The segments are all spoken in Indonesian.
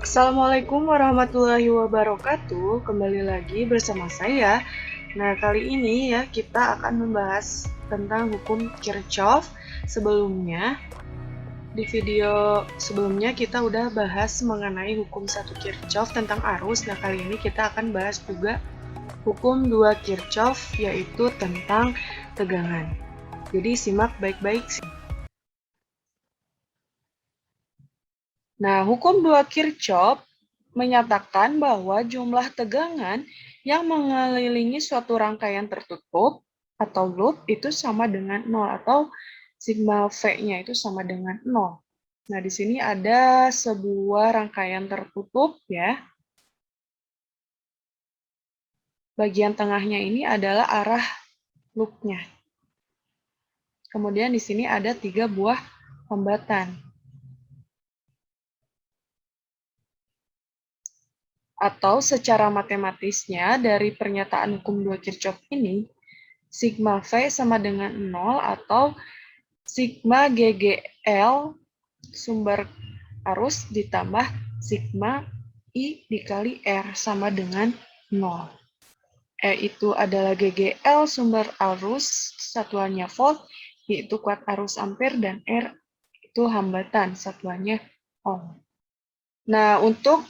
Assalamualaikum warahmatullahi wabarakatuh. Kembali lagi bersama saya. Nah, kali ini ya kita akan membahas tentang hukum Kirchhoff. Sebelumnya, di video sebelumnya kita udah bahas mengenai hukum 1 Kirchhoff tentang arus. Nah, kali ini kita akan bahas juga hukum 2 Kirchhoff yaitu tentang tegangan. Jadi simak baik-baik. Nah, hukum 2 Kirchhoff menyatakan bahwa jumlah tegangan yang mengelilingi suatu rangkaian tertutup atau loop itu sama dengan 0 atau sigma V-nya itu sama dengan 0. Nah, di sini ada sebuah rangkaian tertutup ya. Bagian tengahnya ini adalah arah loop-nya. Kemudian di sini ada 3 buah hambatan. Atau secara matematisnya dari pernyataan hukum 2 Kirchhoff ini, sigma V sama dengan 0 atau sigma GGL sumber arus ditambah sigma I dikali R sama dengan 0. E itu adalah GGL sumber arus, satuannya volt, yaitu kuat arus ampere, dan R itu hambatan, satuannya ohm. Nah, untuk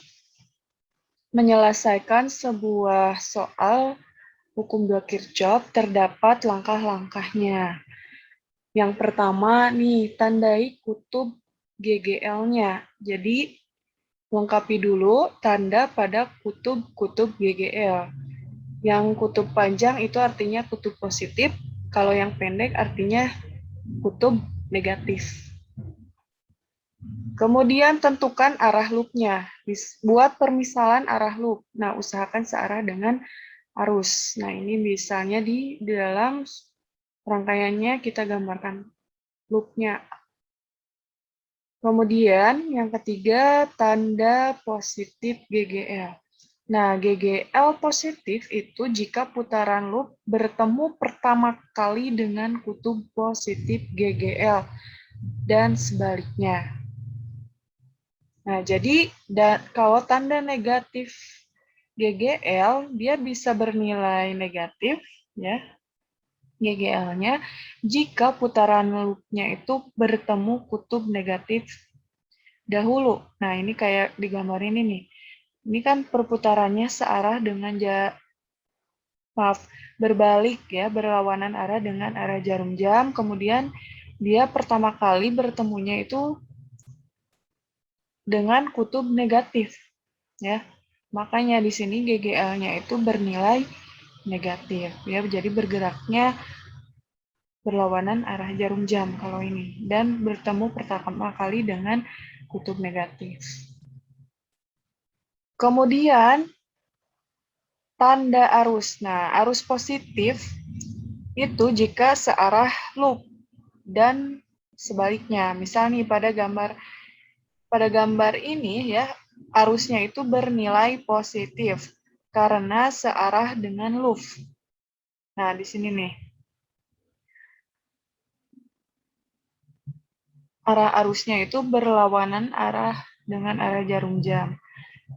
menyelesaikan sebuah soal hukum 2 Kirchhoff terdapat langkah-langkahnya. Yang pertama nih, tandai kutub GGL-nya. Jadi, lengkapi dulu tanda pada kutub-kutub GGL. Yang kutub panjang itu artinya kutub positif, kalau yang pendek artinya kutub negatif. Kemudian tentukan arah loop-nya. Buat permisalan arah loop. Nah, usahakan searah dengan arus. Nah, ini misalnya di dalam rangkaiannya kita gambarkan loop-nya. Kemudian yang ketiga, tanda positif GGL. Nah, GGL positif itu jika putaran loop bertemu pertama kali dengan kutub positif GGL dan sebaliknya. Nah, jadi kalau tanda negatif GGL, dia bisa bernilai negatif, ya, GGL-nya, jika putaran loop-nya itu bertemu kutub negatif dahulu. Nah, ini kayak digambar ini nih. Ini kan perputarannya searah dengan berbalik ya, berlawanan arah dengan arah jarum jam. Kemudian dia pertama kali bertemunya itu dengan kutub negatif, ya. Makanya di sini GGL-nya itu bernilai negatif, ya. Jadi bergeraknya berlawanan arah jarum jam kalau ini, dan bertemu pertama kali dengan kutub negatif. Kemudian tanda arus. Nah, arus positif itu jika searah loop dan sebaliknya. Misal nih pada gambar ini ya, arusnya itu bernilai positif karena searah dengan loop. Nah, di sini nih. Arah arusnya itu berlawanan arah dengan arah jarum jam.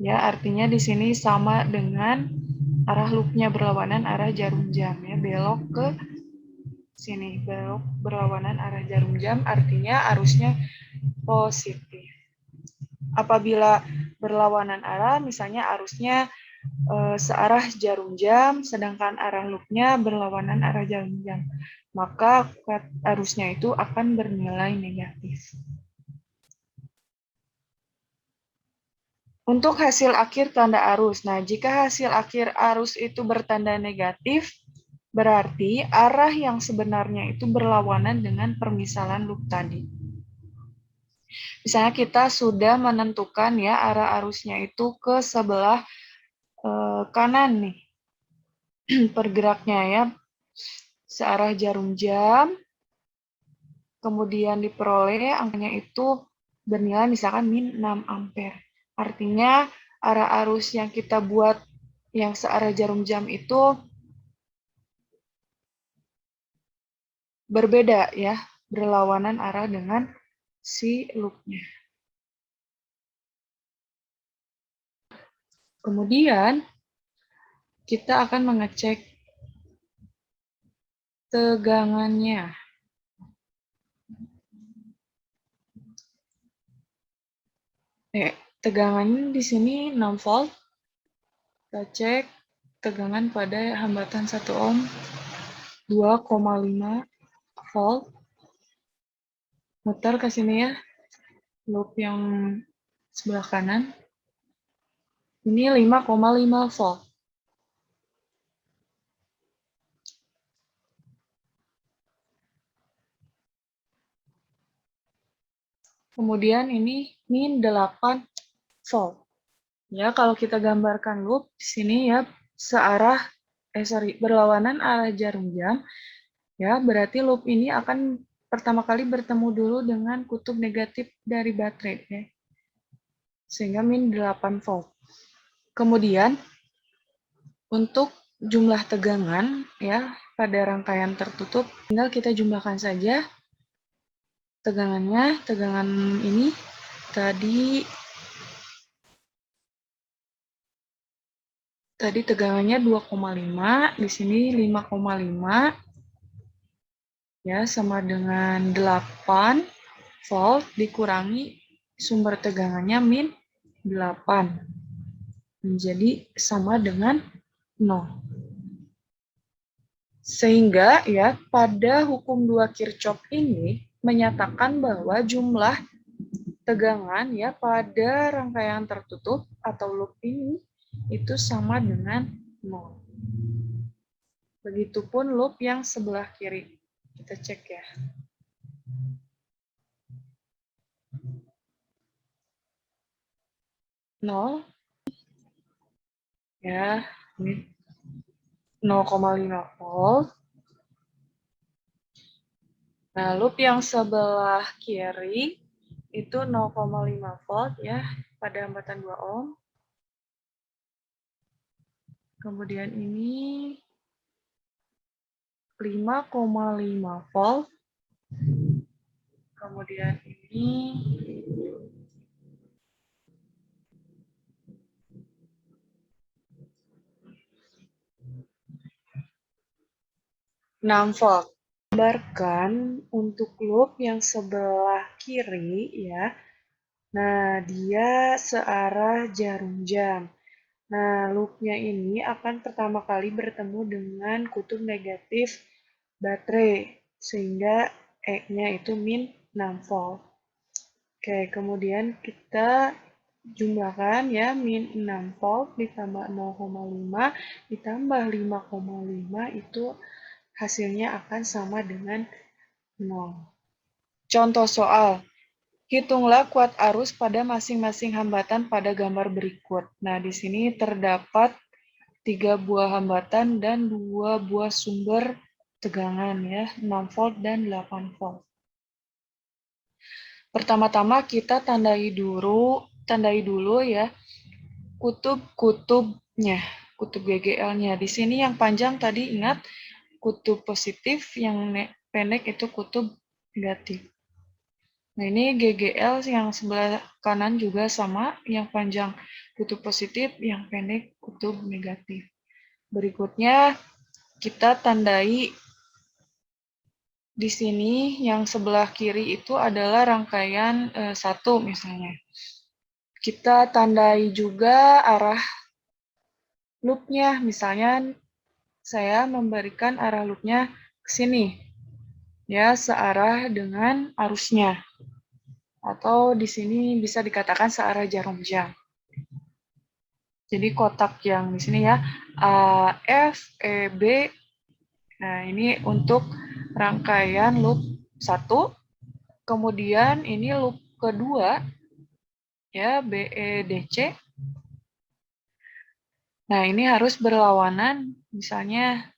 Ya, artinya di sini sama dengan arah loop-nya berlawanan arah jarum jam ya, belok ke sini, belok berlawanan arah jarum jam artinya arusnya positif. Apabila berlawanan arah, misalnya arusnya searah jarum jam, sedangkan arah loop-nya berlawanan arah jarum jam, maka arusnya itu akan bernilai negatif. Untuk hasil akhir tanda arus. Nah, jika hasil akhir arus itu bertanda negatif, berarti arah yang sebenarnya itu berlawanan dengan permisalan loop tadi. Misalnya kita sudah menentukan ya arah arusnya itu ke sebelah kanan nih. Pergeraknya ya, searah jarum jam, kemudian diperoleh angkanya itu bernilai misalkan min 6 ampere. Artinya arah arus yang kita buat yang searah jarum jam itu berbeda ya, berlawanan arah dengan si loop-nya. Kemudian kita akan mengecek tegangannya. Tegangannya di sini 6 volt. Kita cek tegangan pada hambatan 1 ohm 2,5 volt. Muter ke sini ya, loop yang sebelah kanan. Ini 5,5 volt. Kemudian ini min 8 volt. Ya, kalau kita gambarkan loop di sini ya searah berlawanan arah jarum jam, ya berarti loop ini akan pertama kali bertemu dulu dengan kutub negatif dari baterai ya. Sehingga min 8 volt. Kemudian untuk jumlah tegangan ya pada rangkaian tertutup tinggal kita jumlahkan saja tegangannya. Tegangan ini tadi tegangannya 2,5, di sini 5,5 ya sama dengan 8 volt dikurangi sumber tegangannya min 8 menjadi sama dengan 0. Sehingga ya pada hukum 2 Kirchhoff ini menyatakan bahwa jumlah tegangan ya pada rangkaian tertutup atau loop ini itu sama dengan 0. Begitupun loop yang sebelah kiri. Kita cek ya. Nol ya, ini 0,5 volt. Nah, loop yang sebelah kiri itu 0,5 volt ya pada hambatan 2 ohm. Kemudian ini 5,5 volt. Kemudian ini 6 volt. Gambarkan untuk loop yang sebelah kiri ya. Nah, dia searah jarum jam. Nah, loopnya ini akan pertama kali bertemu dengan kutub negatif baterai, sehingga E-nya itu min 6 volt. Oke, kemudian kita jumlahkan ya, min 6 volt ditambah 0,5 ditambah 5,5 itu hasilnya akan sama dengan 0. Contoh soal. Hitunglah kuat arus pada masing-masing hambatan pada gambar berikut. Nah, di sini terdapat 3 buah hambatan dan 2 buah sumber tegangan ya, 6 volt dan 8 volt. Pertama-tama kita tandai dulu ya kutub-kutubnya, kutub GGL-nya. Di sini yang panjang tadi ingat kutub positif, yang pendek itu kutub negatif. Nah, ini GGL yang sebelah kanan juga sama, yang panjang kutub positif, yang pendek kutub negatif. Berikutnya kita tandai di sini yang sebelah kiri itu adalah rangkaian 1 misalnya. Kita tandai juga arah loopnya, misalnya saya memberikan arah loopnya ke sini, ya searah dengan arusnya, atau di sini bisa dikatakan searah jarum jam. Jadi kotak yang di sini ya A, F, E, B. Nah ini untuk rangkaian loop 1. Kemudian ini loop kedua ya B, E, D, C. Nah, ini harus berlawanan misalnya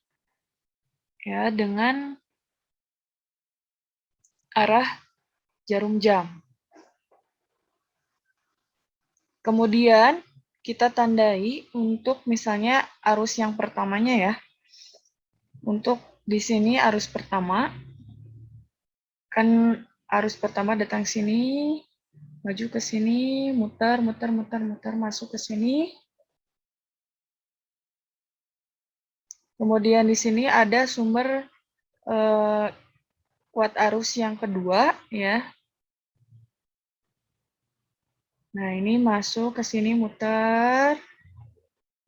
ya dengan arah jarum jam. Kemudian kita tandai untuk misalnya arus yang pertamanya ya. Untuk di sini arus pertama kan arus pertama datang sini, maju ke sini, muter masuk ke sini. Kemudian di sini ada sumber kuat arus yang kedua, ya. Nah, ini masuk ke sini muter,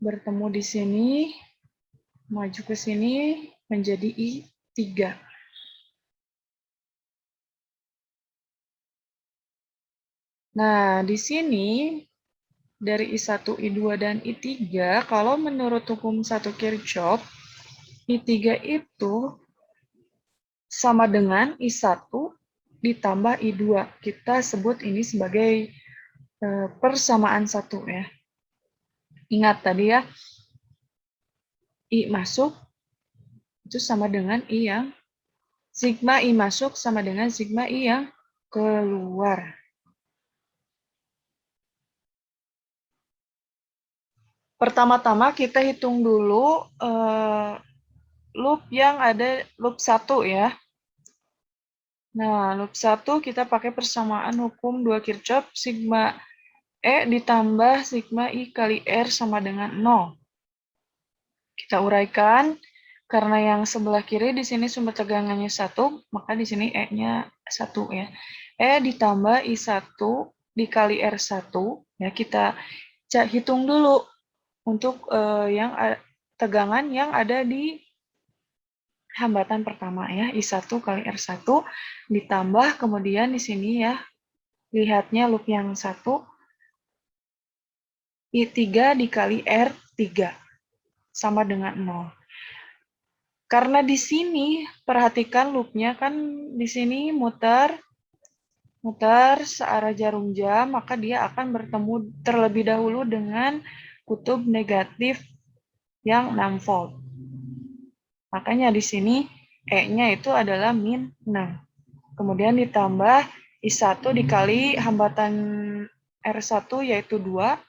bertemu di sini, maju ke sini, menjadi I3. Nah, di sini dari I1, I2, dan I3, kalau menurut hukum 1 Kirchhoff, I3 itu sama dengan I1 ditambah I2. Kita sebut ini sebagai persamaan satu, ya. Ingat tadi ya, I masuk itu sama dengan I yang sigma I masuk sama dengan sigma I yang keluar. Pertama-tama kita hitung dulu loop yang ada loop 1, ya. Nah, loop 1 kita pakai persamaan hukum 2 Kirchhoff, sigma E ditambah sigma I kali R sama dengan 0. Kita uraikan, karena yang sebelah kiri di sini sumber tegangannya 1, maka di sini E-nya 1, ya. E ditambah I1 dikali R1, ya, kita hitung dulu untuk yang tegangan yang ada di hambatan pertama, ya, I1 kali R1 ditambah kemudian di sini, ya, lihatnya loop yang 1 I3 dikali R3 sama dengan 0. Karena di sini perhatikan loopnya kan di sini muter searah jarum jam, maka dia akan bertemu terlebih dahulu dengan kutub negatif yang 6 volt. Makanya di sini E-nya itu adalah min 6. Kemudian ditambah I1 dikali hambatan R1 yaitu 2,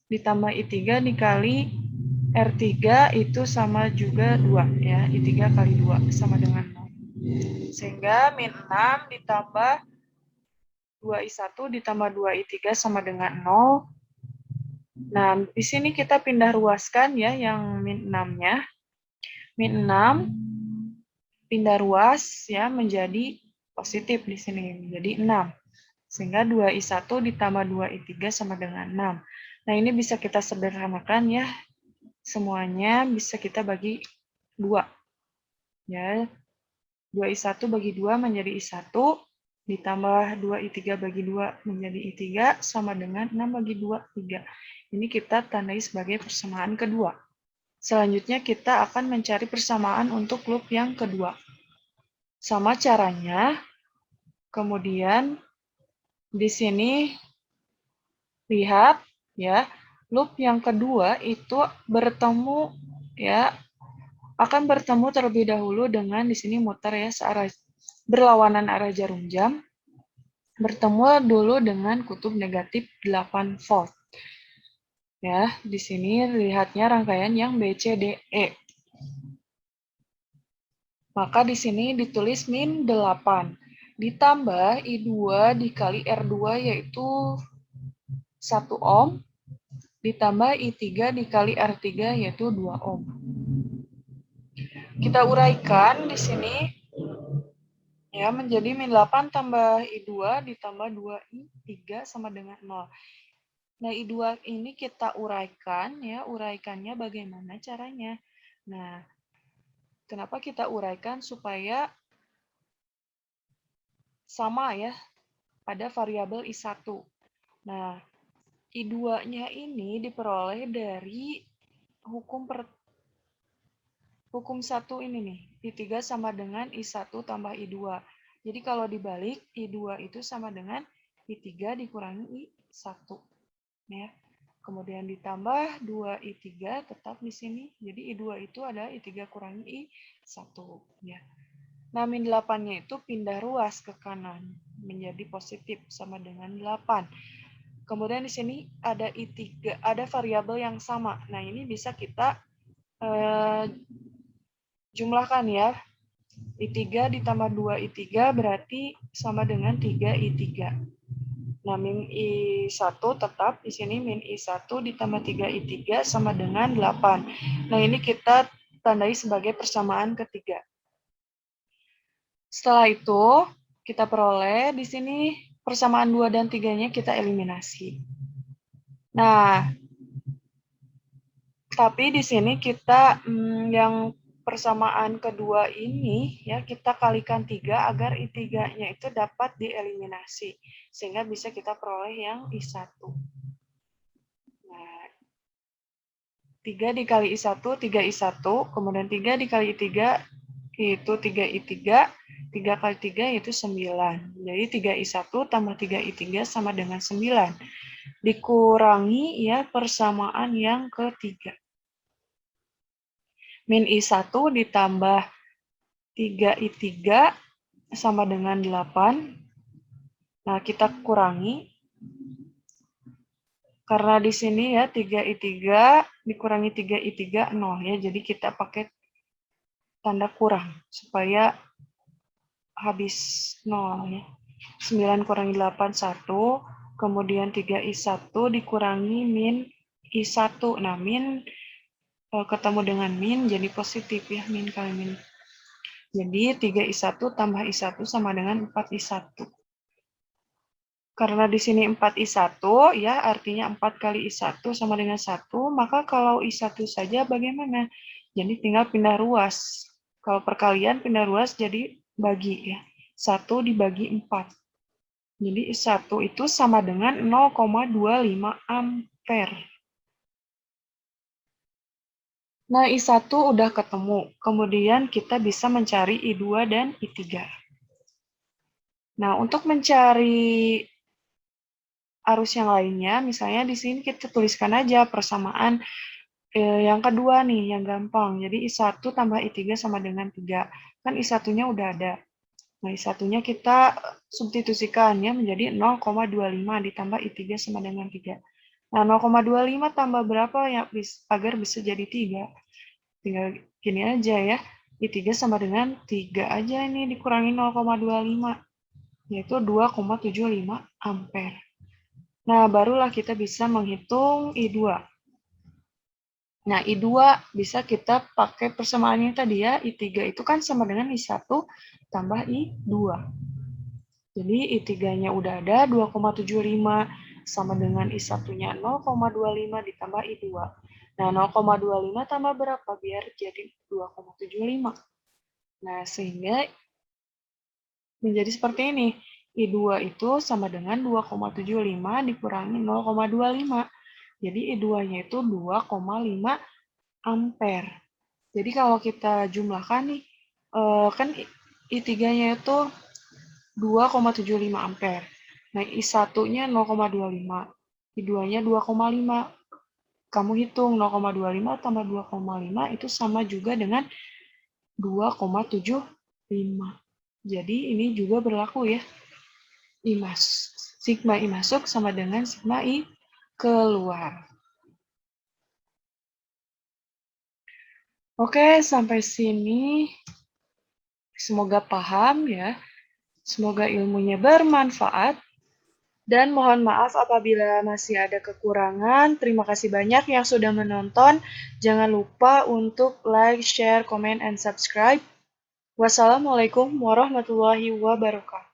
ditambah I3 dikali R3 itu sama juga 2, ya. I3 kali 2 sama dengan 0. Sehingga min 6 ditambah 2I1 ditambah 2I3 sama dengan 0. Nah, di sini kita pindah ruaskan, ya, yang min 6-nya. Min 6 pindah ruas, ya, menjadi positif di sini, menjadi 6. Sehingga 2I1 ditambah 2I3 sama dengan 6. Nah, ini bisa kita sederhanakan, ya. Semuanya bisa kita bagi 2. Ya, 2I1 bagi 2 menjadi I1, ditambah 2I3 bagi 2 menjadi I3, sama dengan 6 bagi 2, 3. Ini kita tandai sebagai persamaan kedua. Selanjutnya kita akan mencari persamaan untuk loop yang kedua. Sama caranya, kemudian di sini lihat, ya, loop yang kedua itu bertemu, ya, akan bertemu terlebih dahulu dengan di sini muter, ya, searah berlawanan arah jarum jam, bertemu dulu dengan kutub negatif 8 volt. Ya, di sini lihatnya rangkaian yang BCDE. Maka di sini ditulis min 8 ditambah I2 dikali R2 yaitu 1 ohm ditambah I3 dikali R3 yaitu 2 ohm. Kita uraikan di sini, ya, menjadi min 8 tambah I2 ditambah 2I3 sama dengan 0. Nah, I2 ini kita uraikan, ya, uraikannya bagaimana caranya? Nah, kenapa kita uraikan? Supaya sama, ya, pada variabel I1. Nah, I2-nya ini diperoleh dari hukum 1 ini nih, I3 sama dengan I1 tambah I2. Jadi kalau dibalik, I2 itu sama dengan I3 dikurangi I1. Ya. Kemudian ditambah 2I3 tetap di sini. Jadi I2 itu adalah I3 kurangi I1. Ya. Nah, min 8-nya itu pindah ruas ke kanan. Menjadi positif sama dengan 8. Kemudian di sini ada I3, ada variabel yang sama. Nah, ini bisa kita jumlahkan, ya. I3 ditambah 2I3 berarti sama dengan 3I3. Nah, min I1 tetap di sini min I1 ditambah 3I3 sama dengan 8. Nah, ini kita tandai sebagai persamaan ketiga. Setelah itu, kita peroleh di sini persamaan 2 dan 3-nya kita eliminasi. Nah, tapi di sini kita yang persamaan kedua ini ya kita kalikan 3 agar I3-nya itu dapat dieliminasi. Sehingga bisa kita peroleh yang I1. Nah, 3 dikali I1, 3I1, kemudian 3 dikali I3 itu 3I3, 3 kali 3 itu 9. Jadi 3I1 tambah 3I3 sama dengan 9. Dikurangi ya persamaan yang ketiga. Min I1 ditambah 3I3 sama dengan 8. Nah, kita kurangi. Karena di sini ya 3I3 dikurangi 3I3, 0 ya. Jadi kita pakai tanda kurang supaya habis 0 ya. 9 kurangi 8, 1. Kemudian 3I1 dikurangi min I1. Nah, min ketemu dengan min jadi positif ya, min kali min. Jadi 3I1 tambah I1 sama dengan 4I1. Karena di sini 4I1 ya, artinya 4 kali I1 sama dengan 1, maka kalau I1 saja bagaimana? Jadi tinggal pindah ruas. Kalau perkalian pindah ruas jadi bagi ya. 1 dibagi 4. Jadi I1 itu sama dengan 0,25 ampere. Nah, I1 udah ketemu. Kemudian kita bisa mencari I2 dan I3. Nah, untuk mencari arus yang lainnya, misalnya di sini kita tuliskan aja persamaan yang kedua nih, yang gampang. Jadi I1 tambah I3 sama dengan 3. Kan I1-nya udah ada. Nah, I1-nya kita substitusikan ya menjadi 0,25 ditambah I3 sama dengan 3. Nah, 0,25 tambah berapa ya agar bisa jadi 3? Tinggal gini aja ya. I3 sama dengan 3 aja ini dikurangi 0,25, yaitu 2,75 ampere. Nah, barulah kita bisa menghitung I2. Nah, I2 bisa kita pakai persamaannya tadi ya. I3 itu kan sama dengan I1 tambah I2. Jadi I3-nya udah ada 2,75 sama dengan I1-nya 0,25 ditambah I2. Nah, 0,25 tambah berapa biar jadi 2,75. Nah, sehingga menjadi seperti ini. I2 itu sama dengan 2,75 dikurangi 0,25. Jadi I2-nya itu 2,5 ampere. Jadi kalau kita jumlahkan nih, kan I3-nya itu 2,75 ampere. Nah, I1-nya 0,25. I2-nya 2,5. Kamu hitung 0,25 tambah 2,5 itu sama juga dengan 2,75. Jadi ini juga berlaku ya. Sigma I masuk sama dengan sigma I keluar. Oke, sampai sini semoga paham ya. Semoga ilmunya bermanfaat. Dan mohon maaf apabila masih ada kekurangan. Terima kasih banyak yang sudah menonton. Jangan lupa untuk like, share, comment, and subscribe. Wassalamualaikum warahmatullahi wabarakatuh.